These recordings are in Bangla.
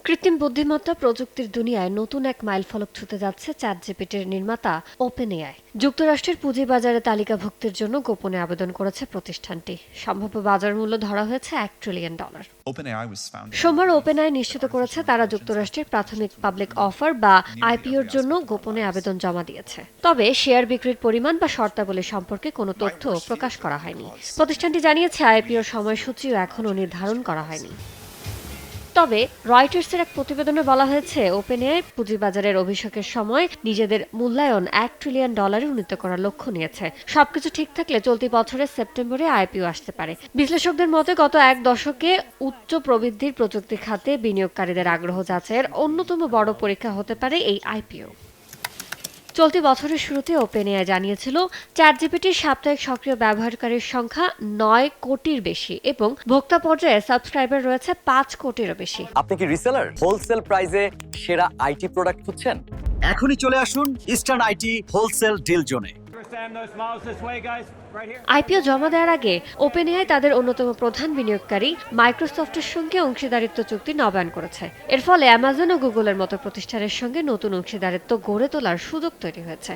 কৃত্রিম বুদ্ধিমত্তা প্রযুক্তির দুনিয়ায় নতুন এক মাইলফলক ছুঁতে যাচ্ছে চ্যাটজিপিটির নির্মাতা ওপেনএআই। যুক্তরাষ্ট্রের পুঁজিবাজারে তালিকাভুক্তির জন্য গোপনে আবেদন করেছে প্রতিষ্ঠানটি। সম্ভাব্য বাজার মূল্য ধরা হয়েছে $1 ট্রিলিয়ন। সোমবার ওপেনএআই নিশ্চিত করেছে তারা যুক্তরাষ্ট্রের প্রাথমিক পাবলিক অফার বা আইপিওর জন্য গোপনে আবেদন জমা দিয়েছে। তবে শেয়ার বিক্রির পরিমাণ বা শর্তাবলী সম্পর্কে কোনো তথ্য প্রকাশ করা হয়নি। প্রতিষ্ঠানটি জানিয়েছে আইপিওর সময়সূচিও এখনও নির্ধারণ করা হয়নি। তবে রয়টার্সের এক প্রতিবেদনে বলা হয়েছে ওপেনএআই পুঁজিবাজারের অভিষেকের সময় নিজেদের মূল্যায়ন $1 ট্রিলিয়ন উন্নীত করার লক্ষ্য নিয়েছে। সবকিছু ঠিক থাকলে চলতি বছরের সেপ্টেম্বরে আইপিও আসতে পারে। বিশ্লেষকদের মতে গত এক দশকে উচ্চ প্রবৃদ্ধির প্রযুক্তি খাতে বিনিয়োগকারীদের আগ্রহ যাচাইয়ের অন্যতম বড় পরীক্ষা হতে পারে এই আইপিও। চলতি বছরের শুরুতে ওপেনএআই জানিয়েছিল চ্যাটজিপিটির সাপ্তাহিক সক্রিয় ব্যবহারকারীর সংখ্যা 9 কোটির বেশি এবং ভোক্তা পর্যায়ে সাবস্ক্রাইবার রয়েছে 5 কোটিরও বেশি। আপনি কি রিসেলার? হোলসেল প্রাইসে সেরা আইটি প্রোডাক্ট খুঁজছেন? এখনই চলে আসুন ইস্টার্ন আইটি হোলসেল ডিল জোনে। আইপিও জমা দেওয়ার আগে ওপেনএআই তাদের অন্যতম প্রধান বিনিয়োগকারী মাইক্রোসফটের সঙ্গে অংশীদারিত্ব চুক্তি নবায়ন করেছে। এর ফলে অ্যামাজন ও গুগলের মতো প্রতিষ্ঠানের সঙ্গে নতুন অংশীদারিত্ব গড়ে তোলার সুযোগ তৈরি হয়েছে।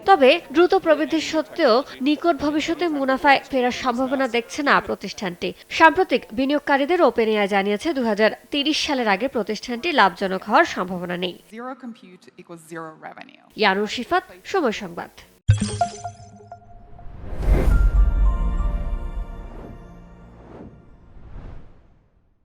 তবে দ্রুত প্রবৃদ্ধির সত্ত্বেও নিকট ভবিষ্যতে মুনাফায় ফেরার সম্ভাবনা দেখছে না প্রতিষ্ঠানটি। সাম্প্রতিক বিনিয়োগকারীদের ওপেনএআই জানিয়েছে 2030 সালের আগে প্রতিষ্ঠানটি লাভজনক হওয়ার সম্ভাবনা নেই। ইয়ানুর শিফাত, সময় সংবাদ।